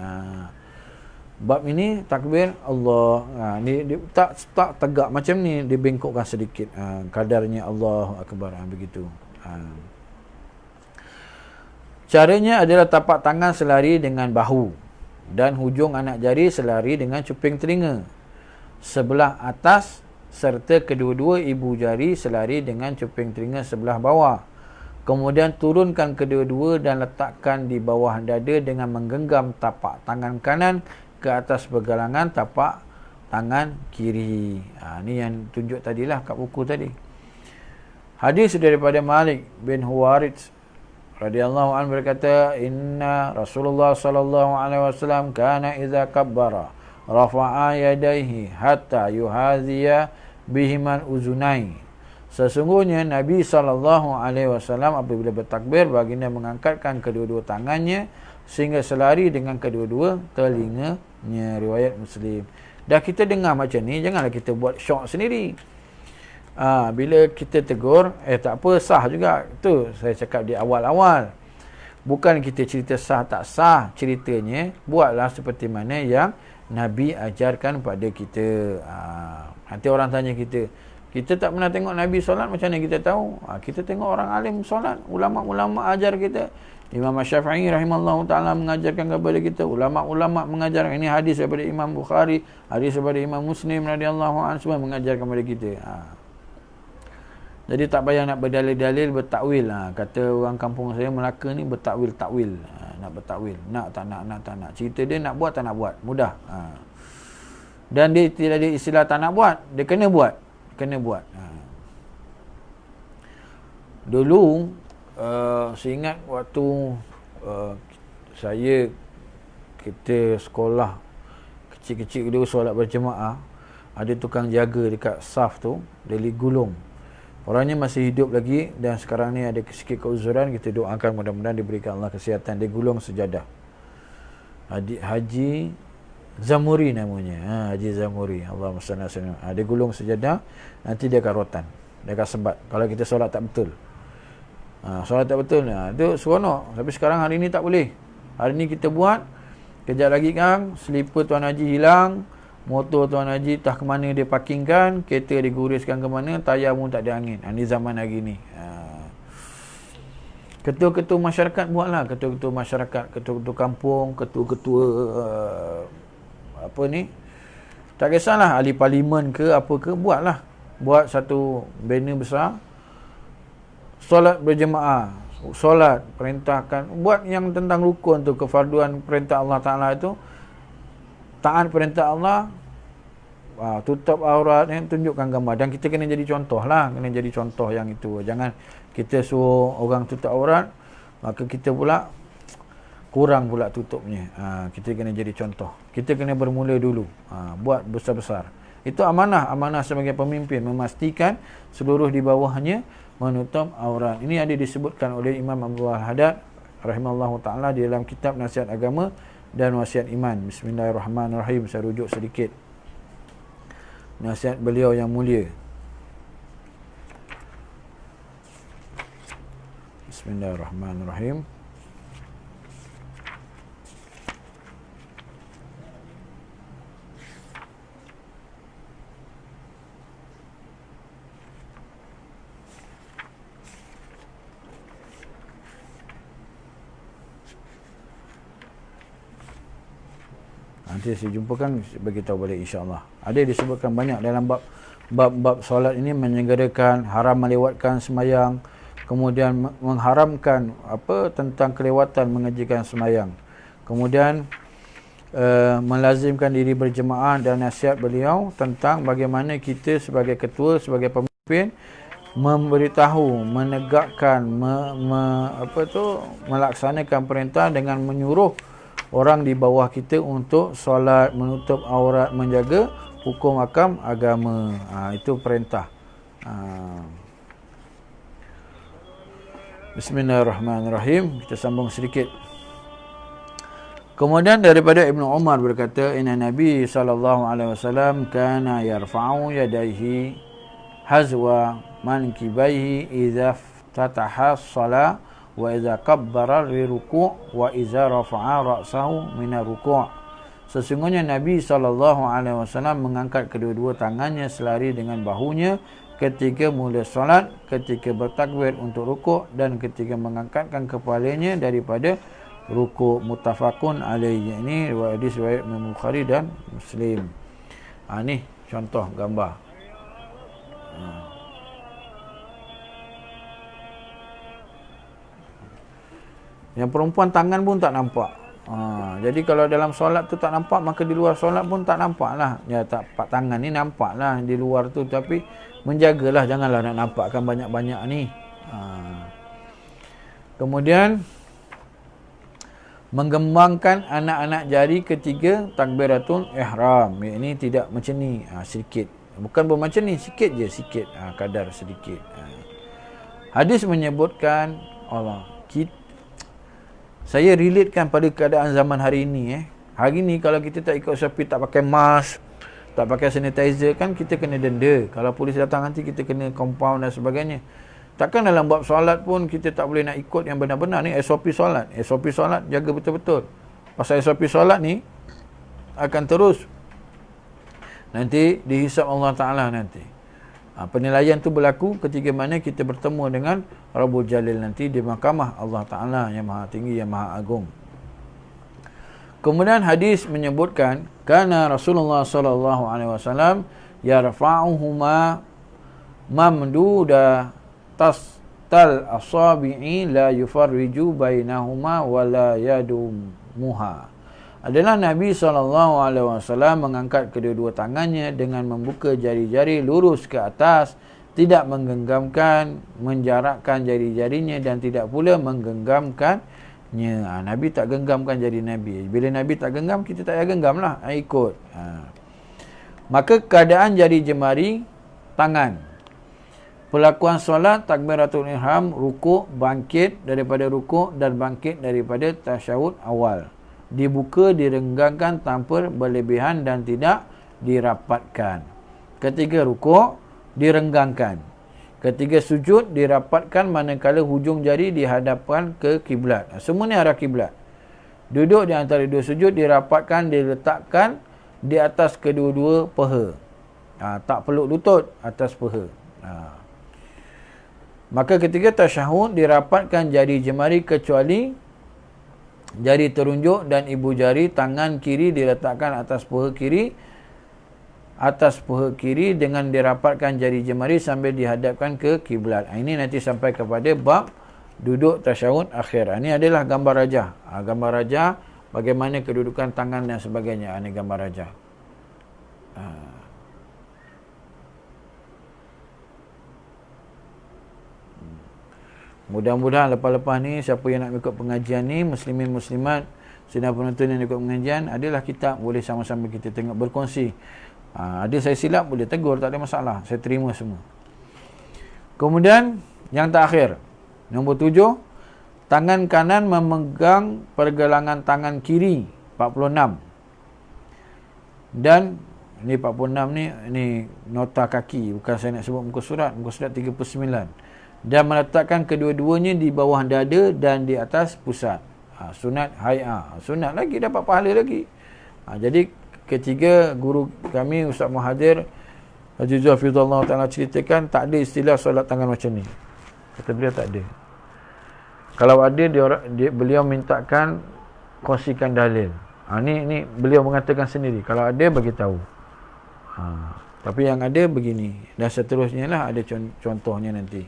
Bab ini takbir Allah, ni tak tegak macam ni, dibengkokkan sedikit, kadarnya Allahu Akbar, begitu. Caranya adalah tapak tangan selari dengan bahu dan hujung anak jari selari dengan cuping telinga sebelah atas, serta kedua-dua ibu jari selari dengan cuping telinga sebelah bawah. Kemudian turunkan kedua-dua dan letakkan di bawah dada dengan menggenggam tapak tangan kanan ke atas pergelangan tapak tangan kiri. Ni yang tunjuk tadilah kat buku tadi. Hadis daripada Malik bin Huwairits radhiyallahu anhu berkata, inna Rasulullah sallallahu alaihi wasallam kana idza kabbara rafa'a yadayhi hatta yuhaziya bihiman uzunai. Sesungguhnya Nabi sallallahu alaihi wasallam apabila bertakbir, baginda mengangkatkan kedua-dua tangannya sehingga selari dengan kedua-dua telinganya. Riwayat Muslim. Dah kita dengar macam ni, janganlah kita buat syok sendiri. Bila kita tegur, tak apa, sah juga. Tu saya cakap di awal-awal. Bukan kita cerita sah tak sah. Ceritanya, buatlah seperti mana yang Nabi ajarkan pada kita. Nanti orang tanya kita tak pernah tengok Nabi solat, macam mana kita tahu? Kita tengok orang alim solat. Ulama-ulama ajar kita. Imam Syafi'i rahimahullah ta'ala mengajarkan kepada kita. Ulama-ulama mengajarkan. Ini hadis daripada Imam Bukhari, hadis daripada Imam Muslim radhiyallahu anhu, semua mengajarkan kepada kita. Jadi tak payah nak berdalil-dalil, bertakwil. Kata orang kampung saya Melaka ni, bertakwil-takwil. Nak bertakwil. Nak tak nak. Cerita dia nak buat tak nak buat. Mudah. Dan dia tidak ada istilah tak nak buat. Dia kena buat. Dulu, saya ingat waktu kita sekolah kecil-kecil dulu solat berjemaah, ada tukang jaga dekat saf tu, dari Gulung. Orangnya masih hidup lagi dan sekarang ni ada sikit keuzuran. Kita doakan mudah-mudahan diberikan Allah kesihatan. Dia gulung sejadah. Haji Zamuri namanya. Haji Zamuri. Allahumma salli ala sayyidina. Dia gulung sejadah, nanti dia akan rotan. Dia akan sebat. Kalau kita solat tak betul. Solat tak betul. Itu seronok. Tapi sekarang hari ni tak boleh. Hari ni kita buat. Kejap lagi kan, selipar Tuan Haji hilang. Motor Tuan Haji tak ke mana dia parkingkan, kereta diguriskan ke mana, tayar pun tak ada angin. Ini zaman hari ni. Ketua-ketua masyarakat buatlah. Ketua-ketua masyarakat, ketua-ketua kampung, ketua-ketua apa ni, tak kisahlah, ahli parlimen ke apa ke, buatlah. Buat satu banner besar, solat berjemaah, solat, perintahkan, buat yang tentang rukun tu, kefarduan perintah Allah Ta'ala itu, taat perintah Allah, tutup aurat, tunjukkan gambar. Dan kita kena jadi contoh lah. Kena jadi contoh yang itu. Jangan kita suruh orang tutup aurat, maka kita pula kurang pula tutupnya. Kita kena jadi contoh. Kita kena bermula dulu. Buat besar-besar. Itu amanah. Amanah sebagai pemimpin. Memastikan seluruh di bawahnya menutup aurat. Ini ada disebutkan oleh Imam Abdul Haddad rahimahullah ta'ala di dalam kitab Nasihat Agama dan Wasiat Iman. Bismillahirrahmanirrahim. Saya rujuk sedikit. nasihat beliau yang mulia. Bismillahirrahmanirrahim. Nanti saya jumpakan, beritahu balik insya-Allah. Ada disebutkan banyak dalam bab solat ini, menyegerakan, haram melewatkan semayang, kemudian mengharamkan tentang kelewatan mengerjakan semayang, kemudian melazimkan diri berjemaah, dan nasihat beliau tentang bagaimana kita sebagai ketua, sebagai pemimpin memberitahu, menegakkan, melaksanakan perintah dengan menyuruh orang di bawah kita untuk solat, menutup aurat, menjaga hukum hakam agama. Itu perintah. Bismillahirrahmanirrahim. Kita sambung sedikit. Kemudian daripada Ibnu Umar berkata, inna Nabi SAW kana yarfa'u yadayhi hazwa mankibaihi idza ftataha as-salah wa idza kabbara liruku' wa idza rafa'a ra'sahu min ar-ruku'. Sesungguhnya Nabi SAW mengangkat kedua-dua tangannya selari dengan bahunya ketika mula solat, ketika bertakbir untuk rukuk, dan ketika mengangkatkan kepalanya daripada rukuk. Muttafaqun alaihi. Ini hadis riwayat Imam Bukhari dan Muslim. Ni contoh gambar. Yang perempuan tangan pun tak nampak. Jadi kalau dalam solat tu tak nampak, maka di luar solat pun tak nampak lah. Ya, tak tangan ni nampak lah di luar tu, tapi menjagalah, janganlah nak nampakkan banyak-banyak ni. Kemudian menggembangkan anak-anak jari ketiga takbiratul ihram. Ini tidak macam ni, sedikit. Bukan bermacam ni, sikit je, sikit. Kadar sedikit. Hadis menyebutkan saya relatekan pada keadaan zaman hari ini. Hari ni kalau kita tak ikut SOP, tak pakai mask, tak pakai sanitizer, kan kita kena denda. Kalau polis datang nanti kita kena compound dan sebagainya. Takkan dalam bab solat pun kita tak boleh nak ikut yang benar-benar ni. SOP solat, SOP solat jaga betul-betul. Pasal SOP solat ni akan terus nanti dihisap Allah Ta'ala nanti. Penilaian tu berlaku ketika mana kita bertemu dengan Rabbul Jalil nanti di mahkamah Allah Ta'ala yang maha tinggi, yang maha agung. Kemudian hadis menyebutkan, kana Rasulullah SAW yarfa'uhuma mamduda tastal asabi'i la yufarriju bainahuma wa la yadumuha. Adalah Nabi SAW mengangkat kedua-dua tangannya dengan membuka jari-jari lurus ke atas, tidak menggenggamkan, menjarakkan jari-jarinya, dan tidak pula menggenggamkannya. Nabi tak genggamkan jari Nabi. Bila Nabi tak genggam, kita tak payah genggam lah, ikut. Maka keadaan jari jemari tangan, pelakuan solat, takbiratul ihram, rukuk, bangkit daripada rukuk, dan bangkit daripada tasyahud awal, dibuka, direnggangkan tanpa berlebihan dan tidak dirapatkan. Ketika rukuk, direnggangkan. Ketika sujud, dirapatkan manakala hujung jari dihadapkan ke kiblat. Semua ni arah kiblat. Duduk di antara dua sujud, dirapatkan, diletakkan di atas kedua-dua paha. Tak peluk lutut, atas paha. Maka ketika tasyahud, dirapatkan jari jemari kecuali jari terunjuk dan ibu jari tangan kiri diletakkan atas paha kiri dengan dirapatkan jari jemari sambil dihadapkan ke kiblat. Ini nanti sampai kepada bab duduk tasyahud akhir. Ini adalah gambar rajah. Gambar rajah bagaimana kedudukan tangan dan sebagainya. Ini gambar rajah. Mudah-mudahan lepas-lepas ni siapa yang nak ikut pengajian ni, muslimin muslimat, sedang penonton yang ikut pengajian, adalah kitab, boleh sama-sama kita tengok, berkongsi. Ada saya silap, boleh tegur, tak ada masalah, saya terima semua. Kemudian yang terakhir, nombor 7, tangan kanan memegang pergelangan tangan kiri 46, dan Ini 46 ni, ini nota kaki. Bukan saya nak sebut muka surat. Muka surat 39. Dan meletakkan kedua-duanya di bawah dada dan di atas pusat. Sunat hay'ah. Sunat lagi, dapat pahala lagi. Jadi ketiga guru kami Ustaz Muhadir Haji Zafizullah Ta'ala ceritakan tak ada istilah solat tangan macam ni. Kata beliau tak ada. Kalau ada beliau mintakan kongsikan dalil. Ni beliau mengatakan sendiri. Kalau ada bagi tahu. Tapi yang ada begini dan seterusnya lah, ada contohnya nanti.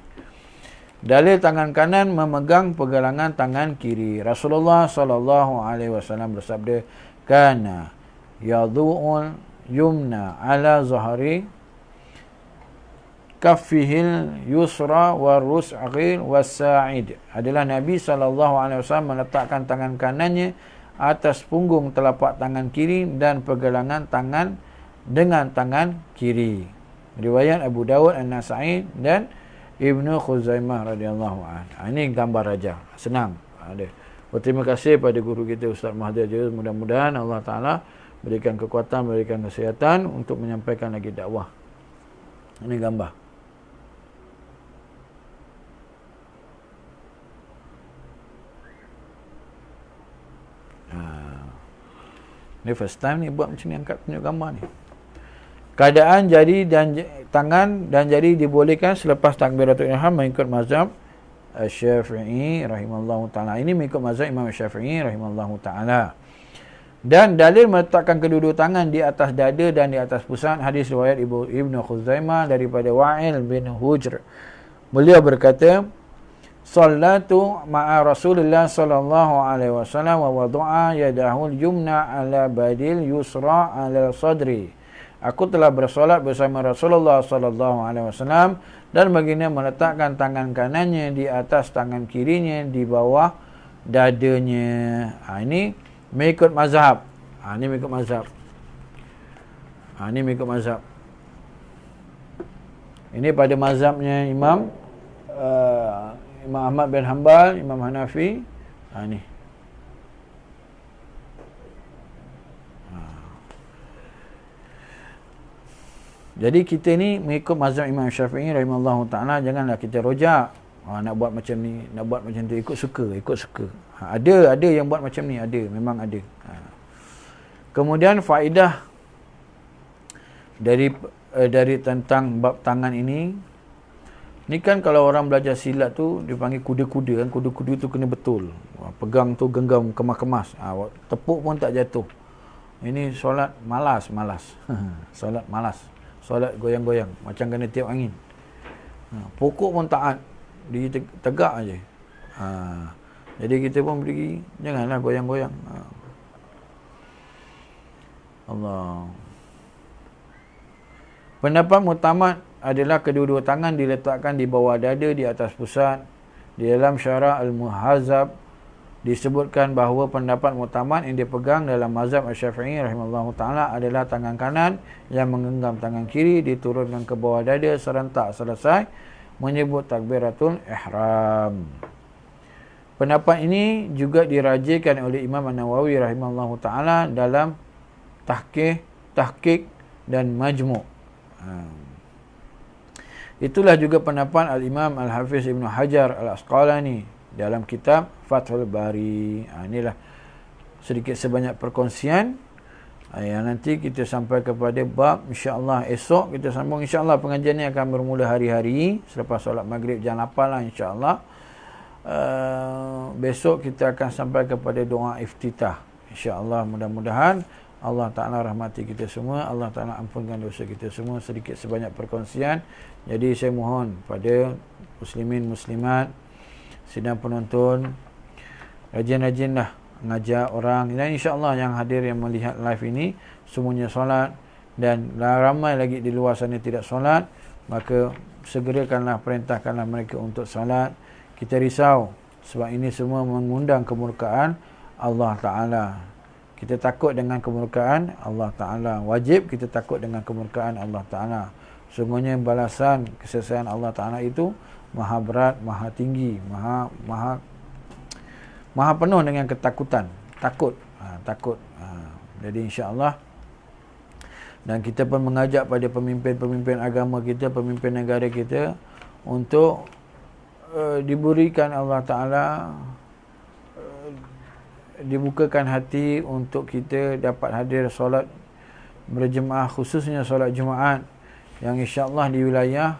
Dalil tangan kanan memegang pergelangan tangan kiri. Rasulullah sallallahu alaihi wasallam bersabda, "Kana yadhu'ul yumna ala zahri kaffihil yusra warus'il wasa'id." Adalah Nabi SAW meletakkan tangan kanannya atas punggung telapak tangan kiri dan pergelangan tangan dengan tangan kiri. Riwayat Abu Dawud, An-Nasa'i dan Ibnu Khuzaimah radhiyallahu anhu. Ini gambar raja. Senang. Ada. Terima kasih pada guru kita Ustaz Mahathir. Mudah-mudahan Allah Ta'ala berikan kekuatan, berikan kesihatan untuk menyampaikan lagi dakwah. Ini gambar. Ini first time ni buat macam ni, angkat tunjuk gambar ni. Keadaan jari dan tangan dan jari dibolehkan selepas takbiratul ihram mengikut mazhab Syafi'i rahimallahu taala. Ini mengikut mazhab Imam Syafi'i rahimallahu taala. Dan dalil meletakkan kedua-dua tangan di atas dada dan di atas pusat, hadis riwayat Ibnu Khuzaimah daripada Wa'il bin Hujr. Beliau berkata, "Sallatu ma'a Rasulillah sallallahu alaihi wasallam wa wada'a yadahu al-yumna ala badil yusra ala sadri." Aku telah bersolat bersama Rasulullah sallallahu alaihi wasallam dan baginda meletakkan tangan kanannya di atas tangan kirinya di bawah dadanya. Ini mengikut mazhab. Ini mengikut mazhab. Ini mengikut mazhab. Ini pada mazhabnya Imam Ahmad bin Hanbal, Imam Hanafi. Ini. Jadi kita ni mengikut mazhab Imam Syafi'i rahimahullah ta'ala. Janganlah kita rojak. Nak buat macam ni, nak buat macam tu. Ikut suka. Ada yang buat macam ni. Ada, memang ada. Kemudian faedah dari tentang bab tangan ini. Ni kan kalau orang belajar silat tu, dia panggil kuda-kuda kan. Kuda-kuda tu kena betul. Pegang tu genggam, kemas-kemas. Tepuk pun tak jatuh. Ini solat malas. Solat malas. Solat goyang-goyang. Macam kena tiup angin. Pokok pun taat. Dia tegak aja. Jadi kita pun pergi, janganlah goyang-goyang. Allah. Pendapat muktamad adalah kedua-dua tangan diletakkan di bawah dada di atas pusat. Di dalam Syarah Al-Muhazab disebutkan bahawa pendapat muktamad yang dipegang dalam mazhab Asy-Syafi'i rahimahullahu taala adalah tangan kanan yang menggenggam tangan kiri diturunkan ke bawah dada serentak selesai menyebut takbiratul ihram. Pendapat ini juga dirajikan oleh Imam An-Nawawi rahimahullahu taala dalam Tahqiq dan Majmu'. Itulah juga pendapat Al-Imam Al-Hafiz Ibn Hajar Al-Asqalani dalam kitab Fathul Bari. Inilah sedikit sebanyak perkongsian yang nanti kita sampai kepada bab insya-Allah esok kita sambung. Insya-Allah pengajian ini akan bermula hari-hari selepas solat maghrib jam 8 lah insya-Allah. Besok kita akan sampai kepada doa iftitah. Insya-Allah mudah-mudahan Allah Ta'ala rahmati kita semua. Allah Ta'ala ampunkan dosa kita semua. Sedikit sebanyak perkongsian. Jadi saya mohon pada muslimin muslimat, sidang penonton, rajin-rajinlah mengajar orang. Dan insya-Allah yang hadir yang melihat live ini semuanya solat, dan ramai lagi di luar sana tidak solat, maka segerakanlah, perintahkanlah mereka untuk solat. Kita risau sebab ini semua mengundang kemurkaan Allah Ta'ala. Kita takut dengan kemurkaan Allah Ta'ala. Wajib kita takut dengan kemurkaan Allah Ta'ala. Sungguhnya balasan kesesatan Allah Ta'ala itu maha berat, maha tinggi, maha penuh dengan ketakutan. Takut. Jadi insya-Allah Dan kita pun mengajak pada pemimpin-pemimpin agama kita, pemimpin negara kita untuk diberikan Allah Ta'ala, dibukakan hati untuk kita dapat hadir solat berjemaah, khususnya solat Jumaat yang insya-Allah di wilayah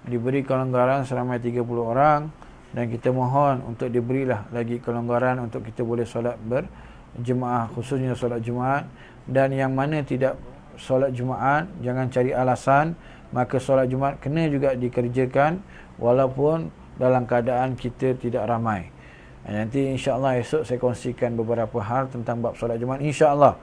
diberi kelonggaran selama 30 orang, dan kita mohon untuk diberilah lagi kelonggaran untuk kita boleh solat berjemaah, khususnya solat Jumaat. Dan yang mana tidak solat Jumaat, jangan cari alasan, maka solat Jumaat kena juga dikerjakan walaupun dalam keadaan kita tidak ramai. Nanti insya-Allah esok saya kongsikan beberapa hal tentang bab solat Jumaat insya-Allah.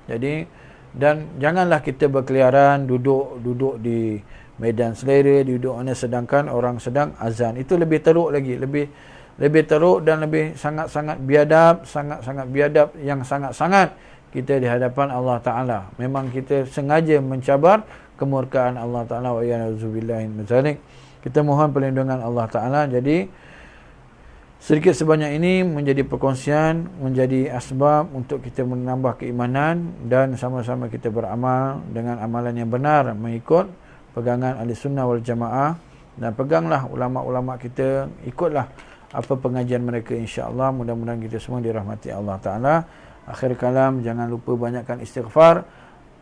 Jadi, dan janganlah kita berkeliaran duduk di medan selera, duduk mana sedangkan orang sedang azan. Itu lebih teruk lagi, lebih teruk dan lebih sangat-sangat biadab, sangat-sangat biadab yang sangat-sangat kita di hadapan Allah Taala. Memang kita sengaja mencabar kemurkaan Allah Taala, wa ya'udzubillahi min dzalik. Kita mohon perlindungan Allah Taala. Jadi sedikit sebanyak ini menjadi perkongsian, menjadi asbab untuk kita menambah keimanan dan sama-sama kita beramal dengan amalan yang benar mengikut pegangan Ahlussunnah wal Jamaah. Dan peganglah ulama-ulama kita, ikutlah apa pengajian mereka insya-Allah. Mudah-mudahan kita semua dirahmati Allah Taala. Akhir kalam, jangan lupa banyakkan istighfar,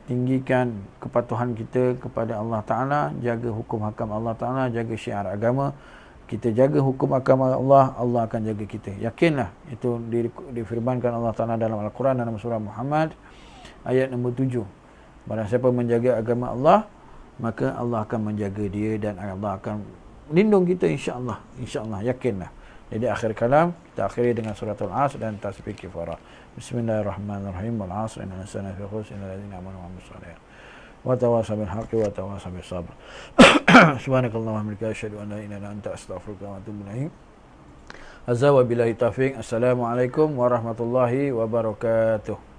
tinggikan kepatuhan kita kepada Allah Taala, jaga hukum hakam Allah Taala, jaga syiar agama. Kita jaga hukum agama Allah, Allah akan jaga kita. Yakinlah, itu difirmankan Allah Ta'ala dalam Al-Quran dalam surah Muhammad ayat nombor 7. Barang siapa menjaga agama Allah, maka Allah akan menjaga dia dan Allah akan lindung kita insya-Allah. Insya-Allah, yakinlah. Jadi akhir kalam kita akhiri dengan suratul Asr dan tasbih kifarah. Bismillahirrahmanirrahim. Wal 'asri innal insana lafi khusr illa alladziina aamanu wa 'amilus shalihaati wa tawasaw bil haqqi wa tawasaw bis sabr. Subhanakallahumma wa bihamdika asyhadu an la ilaha illa anta astaghfiruka wa atubu ilaik. Azza wa billahi taufiq. Assalamualaikum warahmatullahi wabarakatuh.